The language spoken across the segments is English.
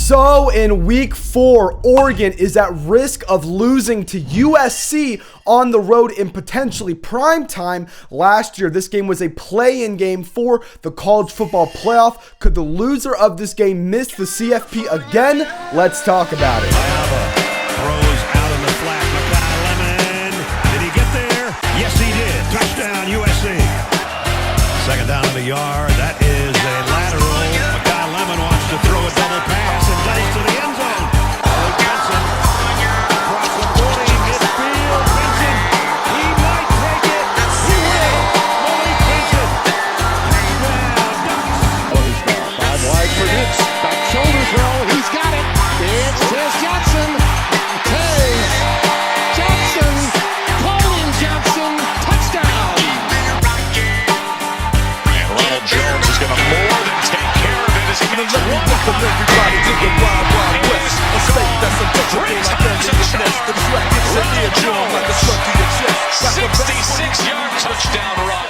So in week 4, Oregon is at risk of losing to USC on the road in potentially prime time. Last year, this game was a play-in game for the college football playoff. Could the loser of this game miss the CFP again? Let's talk about it. Maiava throws out in the flat. Lemon. Did he get there? Yes, he did. Touchdown, USC. Second down in the yard. That is a lateral. Lemon wants to throw a double pass and does to the end zone. Benson across the 40, midfield. Benson, he might take it. He will. Malik Benson. Oh, he's gone. 5 wide for Nix. Back shoulder throw. He's got it. It's Tez Johnson. Tez Johnson. Colin Johnson. Touchdown. And Ronald Jones is going to more than take care of it. Welcome everybody to the Wild Wild West. A state that's a different like Elliott's Nest. The track gets an eardrum like a stuck to your chest. 66-yard touchdown run.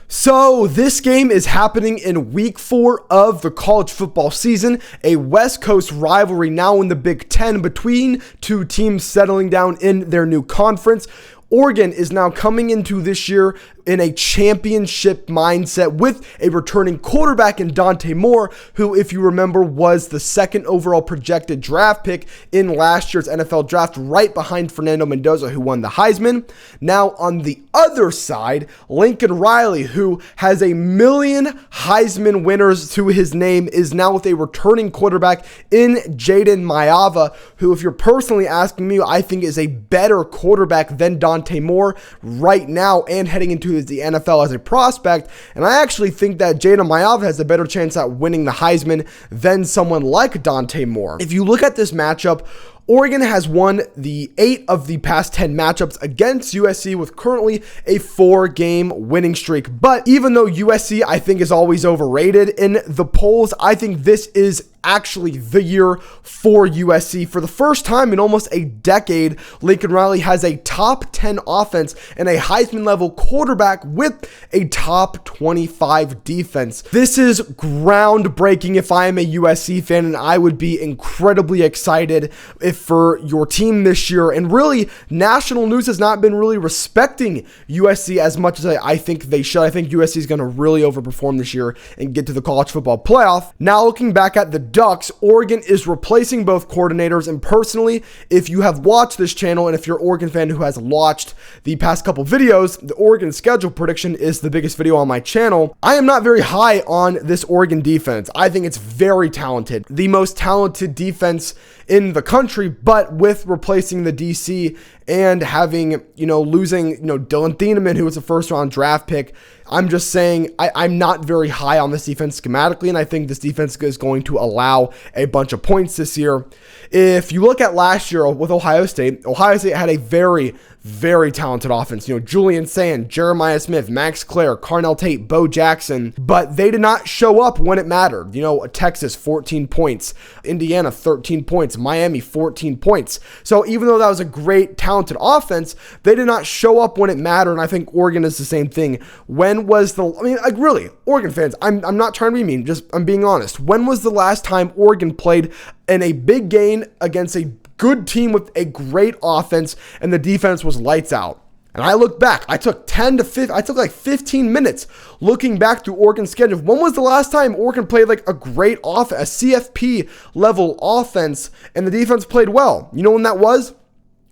So this game is happening in week 4 of the college football season, a West Coast rivalry now in the Big Ten between two teams settling down in their new conference. Oregon is now coming into this year in a championship mindset with a returning quarterback in Dante Moore, who, if you remember, was the 2nd overall projected draft pick in last year's NFL draft, right behind Fernando Mendoza, who won the Heisman. Now, on the other side, Lincoln Riley, who has 1,000,000 Heisman winners to his name, is now with a returning quarterback in Jayden Maiava, who, if you're personally asking me, I think is a better quarterback than Dante Moore right now and heading into the NFL as a prospect. And I actually think that Jayden Maiava has a better chance at winning the Heisman than someone like Dante Moore. If you look at this matchup, Oregon has won the 8 of the past 10 matchups against USC with currently a 4-game winning streak. But even though USC, I think, is always overrated in the polls, I think this is actually the year for USC. For the first time in almost a decade, Lincoln Riley has a top 10 offense and a Heisman level quarterback with a top 25 defense. This is groundbreaking if I am a USC fan, and I would be incredibly excited if for your team this year. And really, national news has not been really respecting USC as much as I think they should. I think USC is going to really overperform this year and get to the college football playoff. Now, looking back at the Ducks, Oregon is replacing both coordinators, and personally, if you have watched this channel and if you're an Oregon fan who has watched the past couple videos, the Oregon schedule prediction is the biggest video on my channel. I am not very high on this Oregon defense. I think it's very talented, the most talented defense in the country, but with replacing the DC and having, losing, Dylan Thieneman, who was a first-round draft pick, I'm just saying I'm not very high on this defense schematically, and I think this defense is going to allow a bunch of points this year. If you look at last year with Ohio State had a very, very talented offense. Julian Sand, Jeremiah Smith, Max Clare, Carnell Tate, Bo Jackson, but they did not show up when it mattered. Texas, 14 points, Indiana, 13 points, Miami, 14 points. So even though that was a great, talented offense, they did not show up when it mattered, and I think Oregon is the same thing. Really, Oregon fans, I'm not trying to be mean, I'm being honest. When was the last time Oregon played in a big game against a good team with a great offense and the defense was lights out? And I look back, I took like 15 minutes looking back through Oregon's schedule. When was the last time Oregon played like a great offense, a CFP level offense, and the defense played well? You know when that was?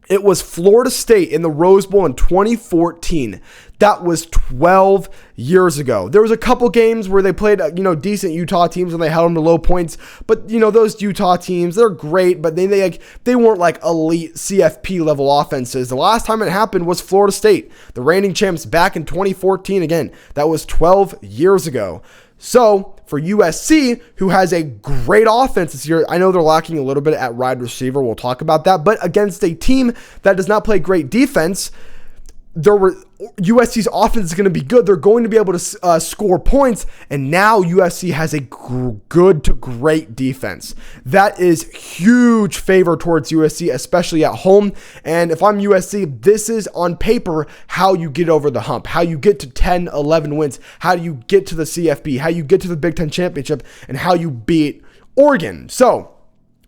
It was Florida State in the Rose Bowl in 2014. That was 12 years ago. There was a couple games where they played, decent Utah teams and they held them to low points. But, those Utah teams, they're great, but they weren't like elite CFP level offenses. The last time it happened was Florida State, the reigning champs, back in 2014. Again, that was 12 years ago. So for USC, who has a great offense this year, I know they're lacking a little bit at wide receiver. We'll talk about that. But against a team that does not play great defense, USC's offense is going to be good. They're going to be able to score points, and now USC has a good to great defense. That is huge favor towards USC, especially at home. And if I'm USC, this is on paper how you get over the hump, how you get to 10, 11 wins, how do you get to the CFB, how you get to the Big Ten championship, and how you beat Oregon. So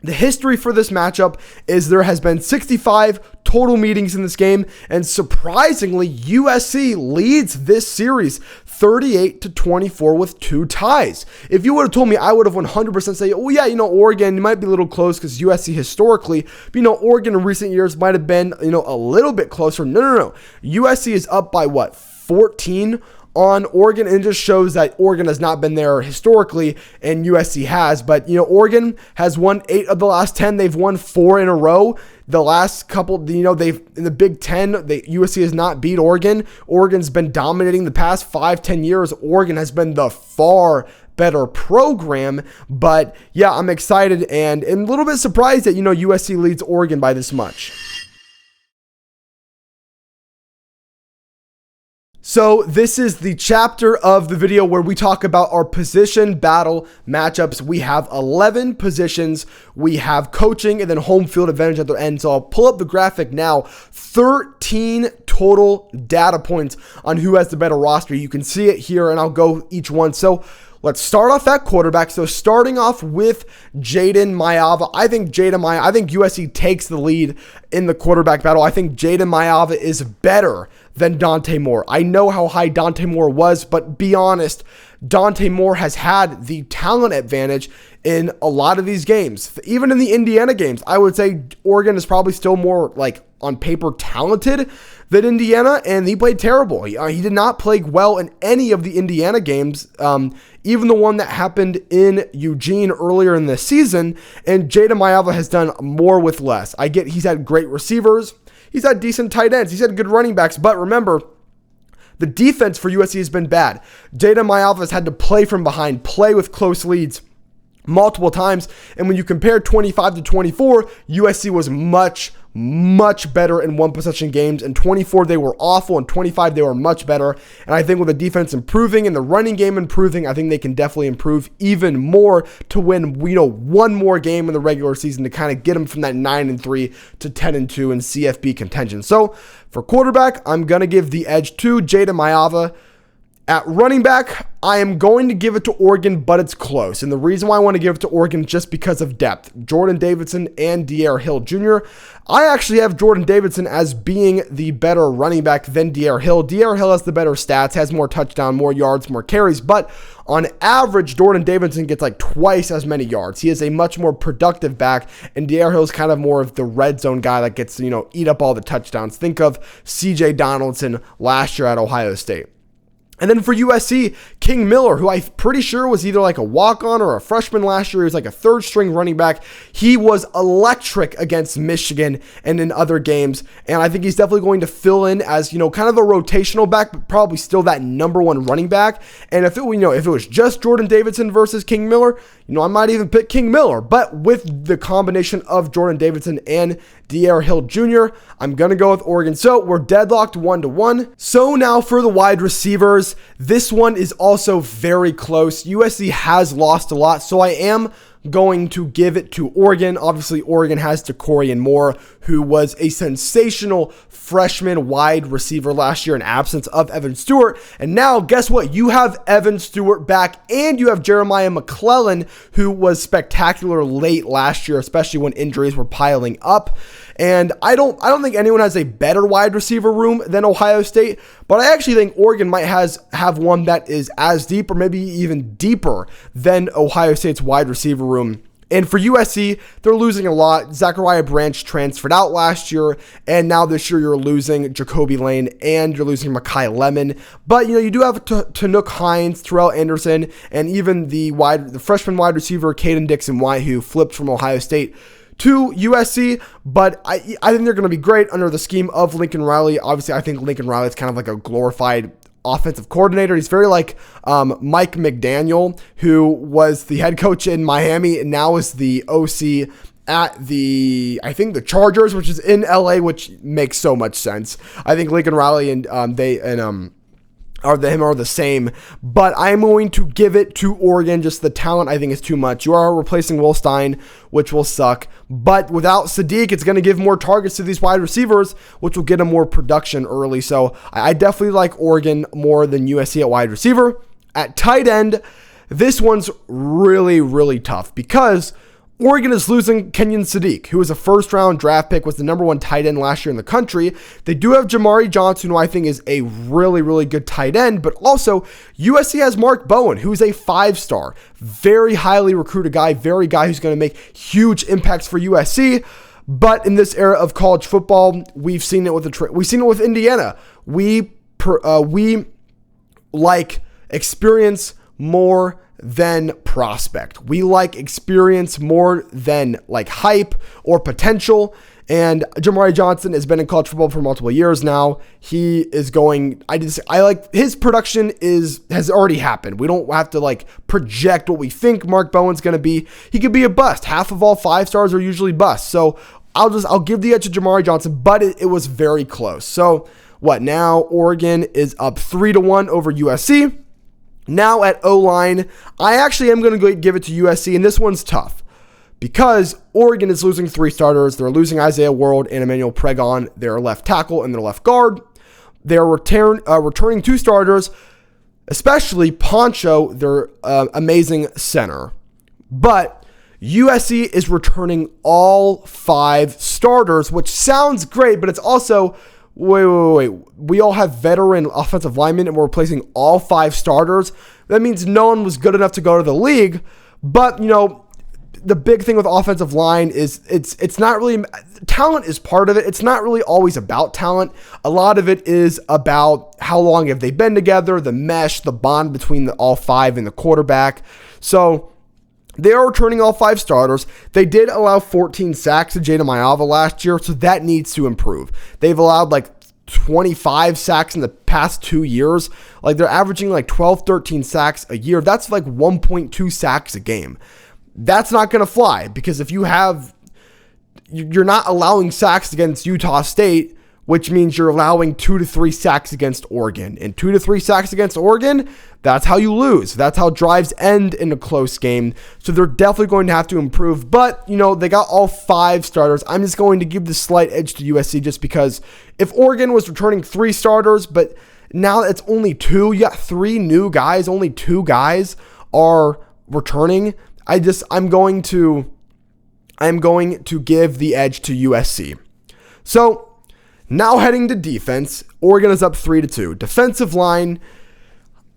the history for this matchup is there has been 65 total meetings in this game, and surprisingly, USC leads this series 38-24 with 2 ties. If you would have told me, I would have 100% say, oh yeah, Oregon might be a little close because USC historically, but Oregon in recent years might have been, a little bit closer. No. USC is up by 14 on Oregon, and it just shows that Oregon has not been there historically and USC has. But Oregon has won 8 of the last 10. They've won 4 in a row. The last couple, they've in the Big Ten, USC has not beat Oregon. Oregon's been dominating the past 5-10 years. Oregon has been the far better program. But yeah, I'm excited and a little bit surprised that USC leads Oregon by this much. So this is the chapter of the video where we talk about our position battle matchups. We have 11 positions. We have coaching and then home field advantage at the end. So I'll pull up the graphic now. 13 total data points on who has the better roster. You can see it here and I'll go each one. So let's start off at quarterback. So starting off with Jayden Maiava. I think USC takes the lead in the quarterback battle. I think Jayden Maiava is better than Dante Moore. I know how high Dante Moore was, but be honest, Dante Moore has had the talent advantage in a lot of these games. Even in the Indiana games, I would say Oregon is probably still more on paper talented than Indiana, and he played terrible. He did not play well in any of the Indiana games, even the one that happened in Eugene earlier in the season, and Jayden Maiava has done more with less. I get he's had great receivers, he's had decent tight ends, he's had good running backs, but remember, the defense for USC has been bad. Jayden Maiava has had to play from behind, play with close leads multiple times, and when you compare 25-24, USC was much better in one possession games. In 24 they were awful, in 25 they were much better, and I think with the defense improving and the running game improving, I think they can definitely improve even more to win one more game in the regular season to kind of get them from that 9-3 to 10-2 in CFB contention. So for quarterback, I'm going to give the edge to Jayden Maiava. At running back, I am going to give it to Oregon, but it's close. And the reason why I want to give it to Oregon is just because of depth. Jordan Davidson and D'Eriq Hill Jr. I actually have Jordan Davidson as being the better running back than D'Eriq Hill. D'Eriq Hill has the better stats, has more touchdown, more yards, more carries, but on average, Jordan Davidson gets twice as many yards. He is a much more productive back, and D'Eriq Hill is kind of more of the red zone guy that gets, eat up all the touchdowns. Think of CJ Donaldson last year at Ohio State. And then for USC, King Miller, who I'm pretty sure was either a walk-on or a freshman last year. He was a third-string running back. He was electric against Michigan and in other games. And I think he's definitely going to fill in as, kind of a rotational back, but probably still that number one running back. And if it was just Jordan Davidson versus King Miller, I might even pick King Miller. But with the combination of Jordan Davidson and D'Eriq Hill Jr., I'm going to go with Oregon. So we're deadlocked 1-1. So now for the wide receivers, this one is also very close. USC has lost a lot, so I am going to give it to Oregon. Obviously, Oregon has Decorian Moore, who was a sensational freshman wide receiver last year in absence of Evan Stewart. And now, guess what? You have Evan Stewart back, and you have Jeremiah McClellan, who was spectacular late last year, especially when injuries were piling up. And I don't think anyone has a better wide receiver room than Ohio State, but I actually think Oregon might have one that is as deep or maybe even deeper than Ohio State's wide receiver room. And for USC, they're losing a lot. Zachariah Branch transferred out last year, and now this year you're losing Jacoby Lane and you're losing Mekhi Lemon. But you do have Tanook Hines, Terrell Anderson, and even the freshman wide receiver Caden Dixon-White, who flipped from Ohio State to USC, but I think they're going to be great under the scheme of Lincoln Riley. Obviously, I think Lincoln Riley is kind of a glorified offensive coordinator. He's very like Mike McDaniel, who was the head coach in Miami and now is the OC at I think the Chargers, which is in LA, which makes so much sense. I think Lincoln Riley and are the same, but I'm going to give it to Oregon. Just the talent, I think, is too much. You are replacing Will Stein, which will suck, but without Sadiq, it's going to give more targets to these wide receivers, which will get them more production early. So I definitely like Oregon more than USC at wide receiver. At tight end, this one's really, really tough because Oregon is losing Kenyon Sadiq, who was a first-round draft pick, was the number 1 tight end last year in the country. They do have Jamari Johnson, who I think is a really, really good tight end, but also USC has Mark Bowen, who's a 5-star, very highly recruited guy, very guy who's going to make huge impacts for USC. But in this era of college football, we've seen it with Indiana. We like experience more than prospect. We like experience more than like hype or potential. And Jamari Johnson has been in college football for multiple years now. He is going, I like his production has already happened. We don't have to like project what we think Mark Bowen's going to be. He could be a bust. Half of all 5-stars are usually busts. So I'll give the edge to Jamari Johnson, but it was very close. So what now? Oregon is up 3-1 over USC. Now at O-line, I actually am going to give it to USC, and this one's tough because Oregon is losing 3 starters. They're losing Isaiah World and Emmanuel Pregon, their left tackle and their left guard. They're returning 2 starters, especially Poncho, their amazing center. But USC is returning all 5 starters, which sounds great, but it's also... Wait. We all have veteran offensive linemen and we're replacing all 5 starters. That means no one was good enough to go to the league. But, the big thing with offensive line is it's not really, talent is part of it. It's not really always about talent. A lot of it is about how long have they been together, the mesh, the bond between all 5 and the quarterback. So they are returning all 5 starters. They did allow 14 sacks to Jayden Maiava last year, so that needs to improve. They've allowed like 25 sacks in the past 2 years. Like they're averaging like 12, 13 sacks a year. That's like 1.2 sacks a game. That's not going to fly because if you're not allowing sacks against Utah State, which means you're allowing 2 to 3 sacks against Oregon. And 2 to 3 sacks against Oregon, that's how you lose. That's how drives end in a close game. So they're definitely going to have to improve. But, they got all 5 starters. I'm just going to give the slight edge to USC just because if Oregon was returning 3 starters, but now it's only 2, you got 3 new guys, only 2 guys are returning. I'm going to give the edge to USC. So, now heading to defense, Oregon is up 3-2. Defensive line,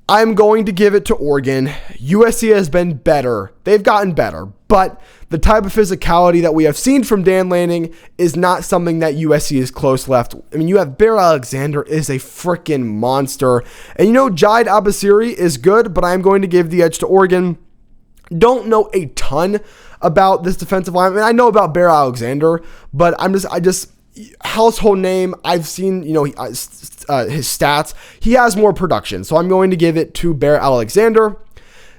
I'm going to give it to Oregon. USC has been better. They've gotten better, but the type of physicality that we have seen from Dan Lanning is not something that USC is close left. I mean, you have Bear Alexander is a freaking monster. And Jayden Abasiri is good, but I'm going to give the edge to Oregon. Don't know a ton about this defensive line. I mean, I know about Bear Alexander, but I just household name. I've seen, his stats. He has more production, so I'm going to give it to Bear Alexander.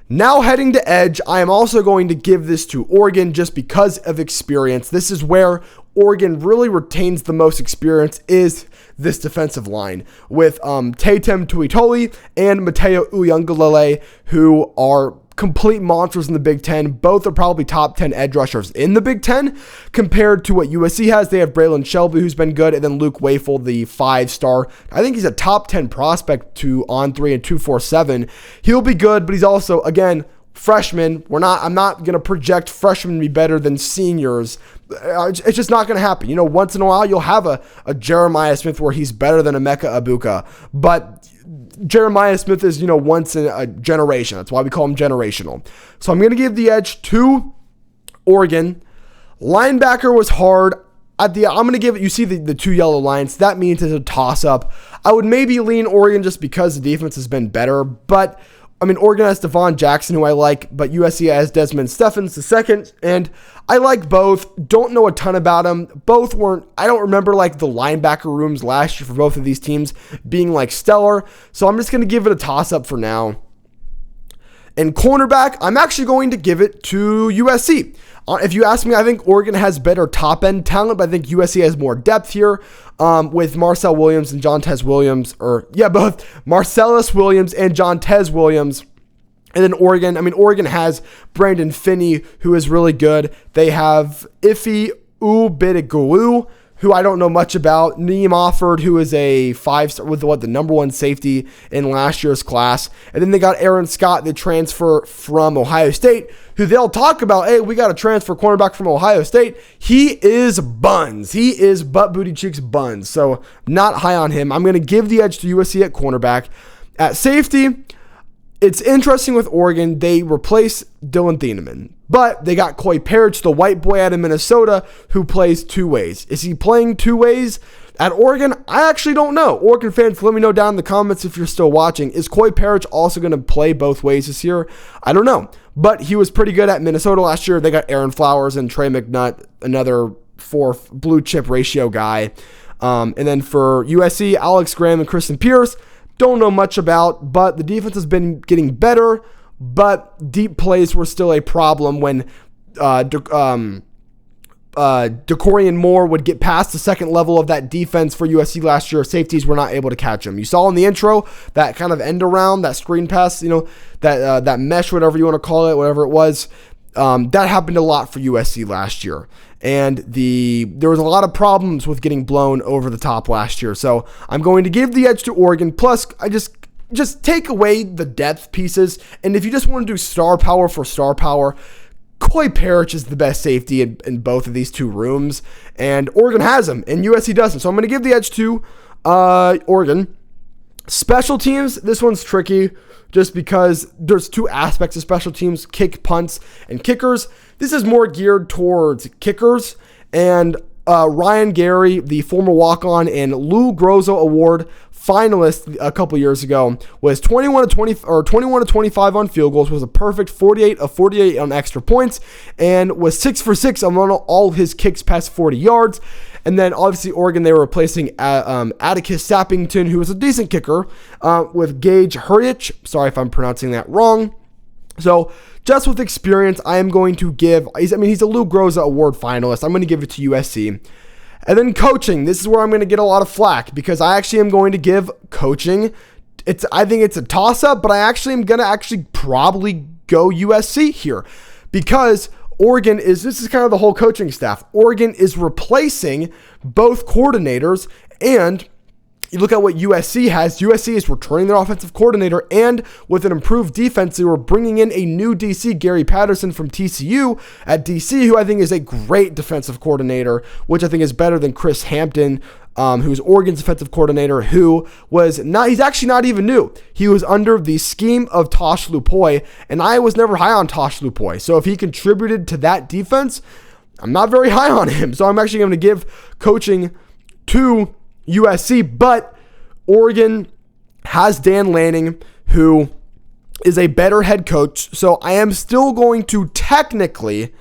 Now heading to edge, I am also going to give this to Oregon just because of experience. This is where Oregon really retains the most experience is this defensive line with Tatum Tuitoli and Mateo Uyunglele, who are complete monsters in the Big Ten. Both are probably top 10 edge rushers in the Big Ten compared to what USC has. They have Braylon Shelby, who's been good, and then Luke Wafel, the 5-star. I think he's a top 10 prospect to on 3 and 247. He'll be good, but he's also, again, freshman. I'm not going to project freshmen to be better than seniors. It's just not going to happen. Once in a while, you'll have a Jeremiah Smith where he's better than Emeka Ibuka, but Jeremiah Smith is, once in a generation. That's why we call him generational. So I'm going to give the edge to Oregon. Linebacker was hard. I'm going to give it, you see the 2 yellow lines. That means it's a toss-up. I would maybe lean Oregon just because the defense has been better. But, Oregon has Devon Jackson, who I like, but USC has Desmond Stephens II, and I like both. Don't know a ton about them. Both weren't, I don't remember the linebacker rooms last year for both of these teams being stellar. So I'm just going to give it a toss-up for now. And cornerback, I'm actually going to give it to USC. If you ask me, I think Oregon has better top-end talent, but I think USC has more depth here with Marcel Williams and Jontez Williams. Both Marcellus Williams and Jontez Williams. And then Oregon has Brandon Finney, who is really good. They have Ife Ubidigulu, who I don't know much about. Neem Offord, who is a 5-star with the number 1 safety in last year's class. And then they got Aaron Scott, the transfer from Ohio State, who they'll talk about, hey, we got a transfer cornerback from Ohio State. He is buns. He is butt booty cheeks buns. So not high on him. I'm going to give the edge to USC at cornerback. At safety, it's interesting with Oregon. They replaced Dylan Thieneman, but they got Coy Parrish, the white boy out of Minnesota, who plays 2 ways. Is he playing 2 ways at Oregon? I actually don't know. Oregon fans, let me know down in the comments if you're still watching. Is Coy Parrish also going to play both ways this year? I don't know, but he was pretty good at Minnesota last year. They got Aaron Flowers and Trey McNutt, another 4th blue chip ratio guy. And then for USC, Alex Graham and Kristen Pierce, don't know much about, but the defense has been getting better, but deep plays were still a problem when DeCorian Moore would get past the second level of that defense for USC last year. Safeties were not able to catch him. You saw in the intro that kind of end around, that screen pass, that mesh, whatever you want to call it, whatever it was. That happened a lot for USC last year. And there was a lot of problems with getting blown over the top last year. So I'm going to give the edge to Oregon. Plus, I just take away the depth pieces. And if you just want to do star power for star power, Coy Parrish is the best safety in both of these 2 rooms. And Oregon has him, and USC doesn't. So I'm going to give the edge to Oregon. Special teams, this one's tricky just because there's 2 aspects of special teams, kick, punts, and kickers. This is more geared towards kickers. And Ryan Gary, the former walk-on and Lou Groza Award finalist a couple years ago, was 21 to 25 on field goals, was a perfect 48 of 48 on extra points, and was 6 for 6 on all his kicks past 40 yards. And then obviously Oregon, they were replacing Atticus Sappington, who was a decent kicker, with Gage Hurich. Sorry if I'm pronouncing that wrong. So just with experience, I am going to give, he's a Lou Groza Award finalist. I'm going to give it to USC. And then coaching, this is where I'm going to get a lot of flack because I actually am going to give coaching. I think it's a toss-up, but I actually am going to probably go USC here because this is kind of the whole coaching staff. Oregon is replacing both coordinators, and you look at what USC has. USC is returning their offensive coordinator, and with an improved defense, they were bringing in a new DC, Gary Patterson from TCU at DC, who I think is a great defensive coordinator, which I think is better than Chris Hampton, who's Oregon's defensive coordinator, he's actually not even new. He was under the scheme of Tosh Lupoi, and I was never high on Tosh Lupoi. So if he contributed to that defense, I'm not very high on him. So I'm actually going to give coaching to USC, but Oregon has Dan Lanning, who is a better head coach. So I am still going to technically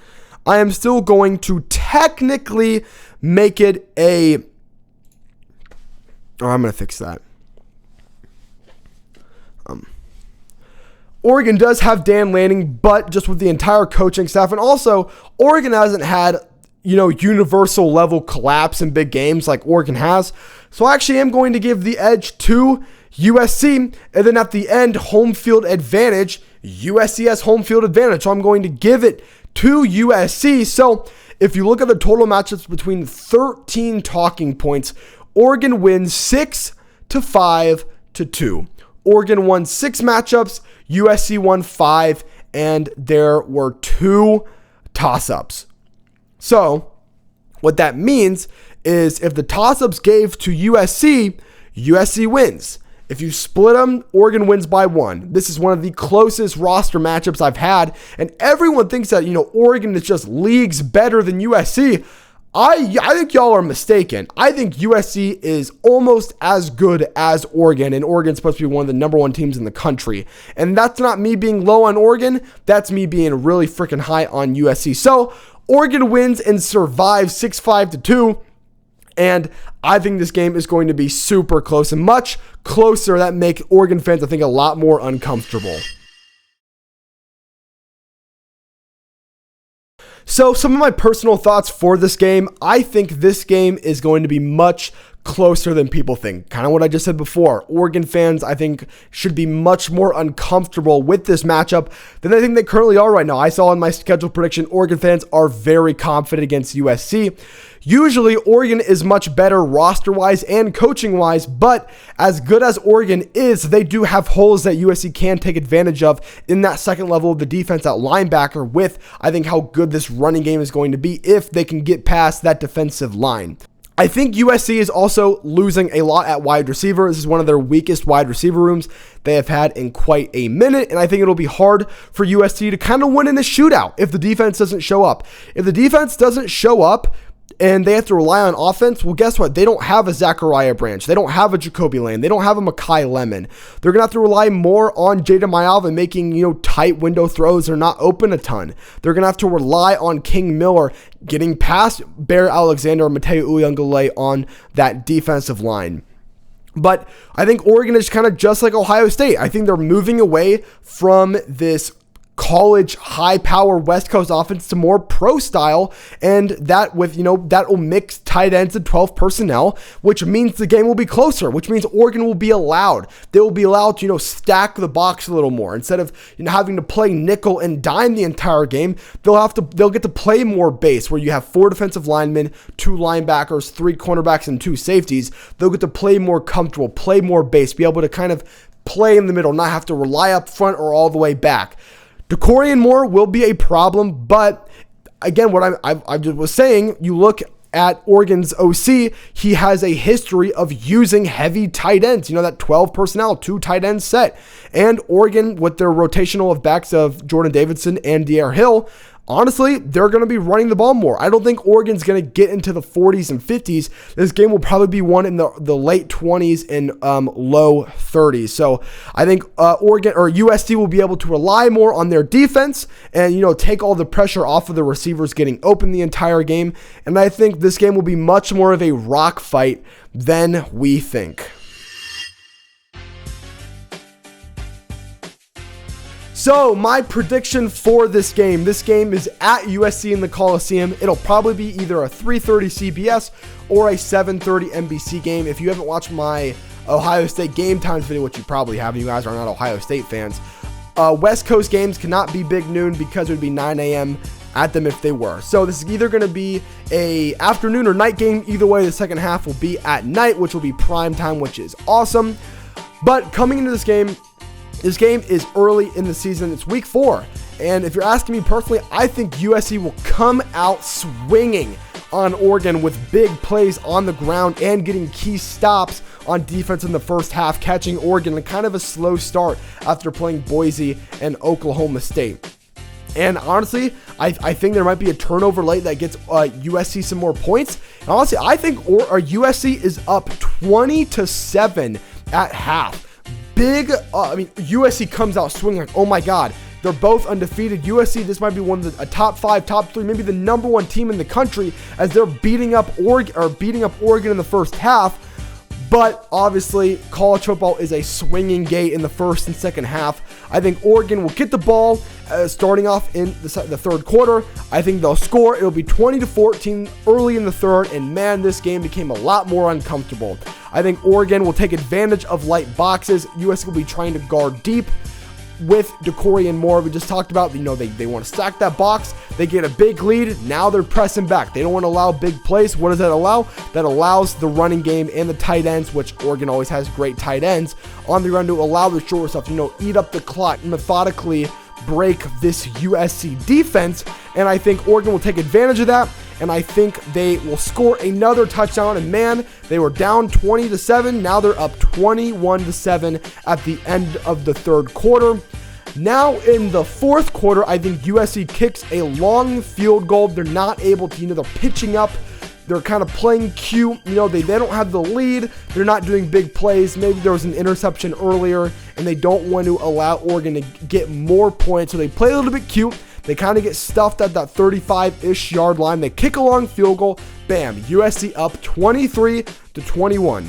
make it a, I'm going to fix that. Oregon does have Dan Lanning, but just with the entire coaching staff, and also Oregon hasn't had universal level collapse in big games like Oregon has. So I actually am going to give the edge to USC. And then at the end, home field advantage. USC has home field advantage. So I'm going to give it to USC. So if you look at the total matchups between 13 talking points, Oregon wins 6-5-2. Oregon won 6 matchups. USC won 5. And there were 2 toss-ups. So what that means is if the toss-ups gave to USC, USC wins. If you split them, Oregon wins by 1. This is one of the closest roster matchups I've had. And everyone thinks that, Oregon is just leagues better than USC. I think y'all are mistaken. I think USC is almost as good as Oregon, and Oregon's supposed to be one of the number 1 teams in the country. And that's not me being low on Oregon. That's me being really freaking high on USC. So Oregon wins and survives 6-5-2. And I think this game is going to be super close and much closer. That make Oregon fans, I think, a lot more uncomfortable. So some of my personal thoughts for this game, I think this game is going to be much closer than people think. Kind of what I just said before. Oregon fans, I think, should be much more uncomfortable with this matchup than I think they currently are right now. I saw in my schedule prediction, Oregon fans are very confident against USC. Usually, Oregon is much better roster-wise and coaching-wise, but as good as Oregon is, they do have holes that USC can take advantage of in that second level of the defense at linebacker with, I think, how good this running game is going to be if they can get past that defensive line. I think USC is also losing a lot at wide receiver. This is one of their weakest wide receiver rooms they have had in quite a minute, and I think it'll be hard for USC to kind of win in a shootout if the defense doesn't show up. If the defense doesn't show up, and they have to rely on offense, well, guess what? They don't have a Zachariah Branch. They don't have a Jacoby Lane. They don't have a Mekhi Lemon. They're going to have to rely more on Jayden Maiava making, tight window throws. They're not open a ton. They're going to have to rely on King Miller getting past Bear Alexander and Mateo Uyunglele on that defensive line. But I think Oregon is kind of just like Ohio State. I think they're moving away from this college high power West Coast offense to more pro style, and that with that will mix tight ends and 12 personnel, which means the game will be closer, which means Oregon will be allowed to stack the box a little more. Instead of having to play nickel and dime the entire game, they'll get to play more base, where you have 4 defensive linemen, 2 linebackers, 3 cornerbacks, and 2 safeties. They'll get to play more comfortable, play more base, be able to kind of play in the middle, not have to rely up front or all the way back. DeCorian Moore will be a problem, but again, what I was saying, you look at Oregon's OC, he has a history of using heavy tight ends, that 12 personnel, 2 tight end set. And Oregon, with their rotational of backs of Jordan Davidson and Dyer Hill, honestly, they're going to be running the ball more. I don't think Oregon's going to get into the 40s and 50s. This game will probably be won in the late 20s and low 30s. So I think Oregon or USC will be able to rely more on their defense and, take all the pressure off of the receivers getting open the entire game. And I think this game will be much more of a rock fight than we think. So my prediction for this game is at USC in the Coliseum. It'll probably be either a 3:30 CBS or a 7:30 NBC game. If you haven't watched my Ohio State game times video, which you probably have, you guys are not Ohio State fans, West Coast games cannot be big noon because it would be 9 a.m. at them if they were. So this is either going to be a afternoon or night game. Either way, the second half will be at night, which will be prime time, which is awesome. But coming into this game is early in the season. It's week 4. And if you're asking me personally, I think USC will come out swinging on Oregon with big plays on the ground and getting key stops on defense in the first half, catching Oregon in kind of a slow start after playing Boise and Oklahoma State. And honestly, I think there might be a turnover late that gets USC some more points. And honestly, I think USC is up 20-7 at half. USC comes out swinging like, oh my God, they're both undefeated. USC, this might be one of a top 5, top 3, maybe the number 1 team in the country as they're beating up Oregon in the first half. But obviously, college football is a swinging gate in the first and second half. I think Oregon will get the ball starting off in the third quarter. I think they'll score. It'll be 20-14 early in the third, and man, this game became a lot more uncomfortable. I think Oregon will take advantage of light boxes. USC will be trying to guard deep with DeCorian Moore. We just talked about, they want to stack that box. They get a big lead. Now they're pressing back. They don't want to allow big plays. What does that allow? That allows the running game and the tight ends, which Oregon always has great tight ends, on the run to allow the short stuff, eat up the clock, methodically break this USC defense. And I think Oregon will take advantage of that. And I think they will score another touchdown. And man, they were down 20-7. Now they're up 21-7 at the end of the third quarter. Now in the fourth quarter, I think USC kicks a long field goal. They're not able to, they're pitching up. They're kind of playing cute. They don't have the lead. They're not doing big plays. Maybe there was an interception earlier, and they don't want to allow Oregon to get more points. So they play a little bit cute. They kind of get stuffed at that 35-ish yard line. They kick a long field goal. Bam, USC up 23-21.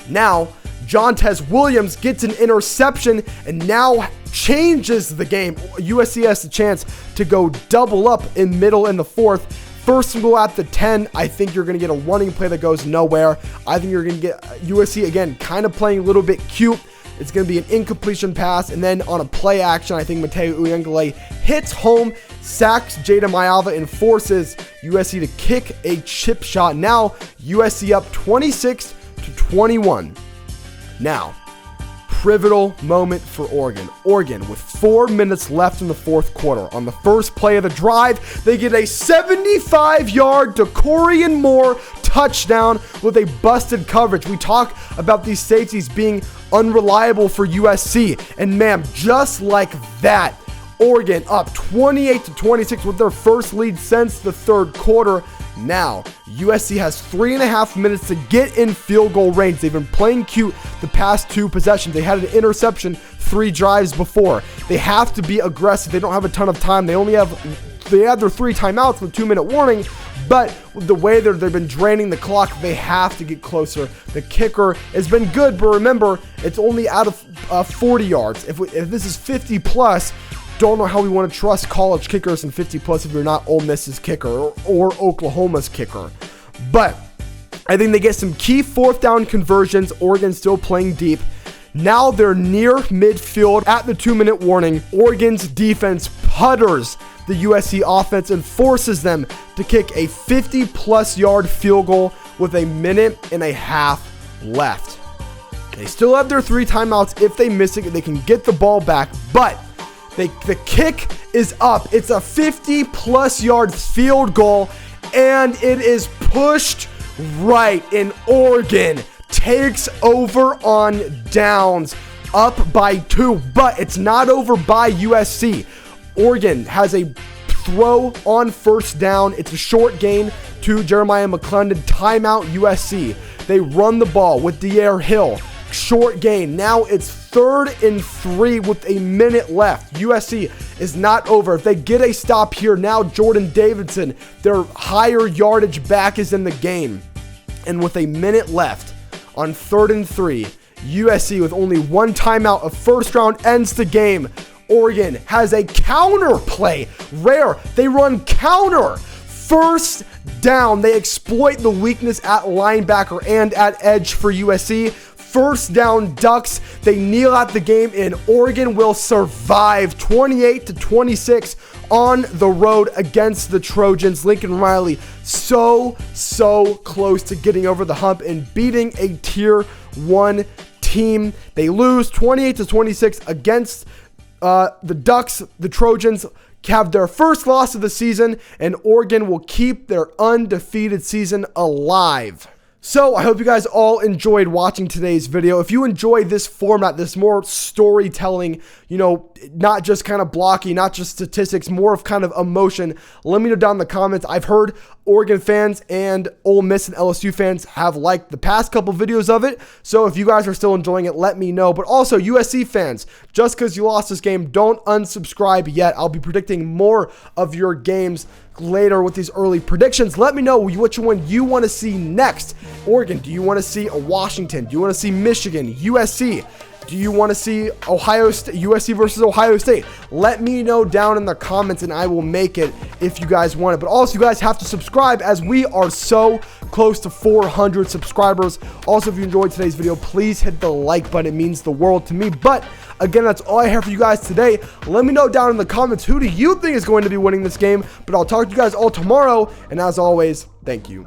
Now, Jontez Williams gets an interception, and now changes the game. USC has the chance to go double up in middle in the fourth. First and goal at the 10. I think you're going to get a running play that goes nowhere. I think you're going to get USC, again, kind of playing a little bit cute. It's going to be an incompletion pass, and then on a play action, I think Mateo Uyunglele hits home, sacks Jayden Maiava, and forces USC to kick a chip shot. Now, USC up 26-21. Now, pivotal moment for Oregon. Oregon, with 4 minutes left in the fourth quarter, on the first play of the drive, they get a 75-yard DeCorian Moore touchdown with a busted coverage. We talk about these safeties being unreliable for USC, and man, just like that, Oregon up 28-26 with their first lead since the third quarter. Now, USC has 3.5 minutes to get in field goal range. They've been playing cute the past 2 possessions. They had an interception 3 drives before. They have to be aggressive. They don't have a ton of time. They have their 3 timeouts with a 2-minute warning, but with the way they've been draining the clock, they have to get closer. The kicker has been good, but remember, it's only out of 40 yards. If this is 50 plus, don't know how we want to trust college kickers in 50 plus if you're not Ole Miss's kicker or Oklahoma's kicker. But I think they get some key 4th down conversions. Oregon still playing deep. Now they're near midfield at the 2-minute warning. Oregon's defense putters the USC offense and forces them to kick a 50-plus yard field goal with 1.5 minutes left. They still have their 3 timeouts. If they miss it, they can get the ball back, but the kick is up. It's a 50-plus yard field goal, and it is pushed right, and Oregon takes over on downs, up by 2, but it's not over by USC. Oregon has a throw on first down. It's a short gain to Jeremiah McClendon. Timeout USC. They run the ball with De'Aaron Hill. Short gain. Now it's 3rd and 3 with 1 minute left. USC is not over. If they get a stop here, now Jordan Davidson, their higher yardage back, is in the game. And with 1 minute left on 3rd and 3, USC with only 1 timeout of first round ends the game. Oregon has a counter play. Rare. They run counter. First down. They exploit the weakness at linebacker and at edge for USC. First down Ducks. They kneel out the game, and Oregon will survive 28-26 on the road against the Trojans. Lincoln Riley so close to getting over the hump and beating a tier 1 team. They lose 28-26 against the Ducks. The Trojans have their first loss of the season, and Oregon will keep their undefeated season alive. So I hope you guys all enjoyed watching today's video. If you enjoyed this format, this more storytelling, not just kind of blocky, not just statistics, more of kind of emotion, let me know down in the comments. I've heard Oregon fans and Ole Miss and LSU fans have liked the past couple videos of it. So if you guys are still enjoying it, let me know. But also USC fans, just because you lost this game, don't unsubscribe yet. I'll be predicting more of your games later with these early predictions. Let me know which one you want to see next. Oregon, do you want to see a Washington? Do you want to see Michigan, USC? Do you want to see Ohio State, USC versus Ohio State? Let me know down in the comments and I will make it if you guys want it. But also, you guys have to subscribe as we are so close to 400 subscribers. Also, if you enjoyed today's video, please hit the like button. It means the world to me. But again, that's all I have for you guys today. Let me know down in the comments, who do you think is going to be winning this game? But I'll talk to you guys all tomorrow. And as always, thank you.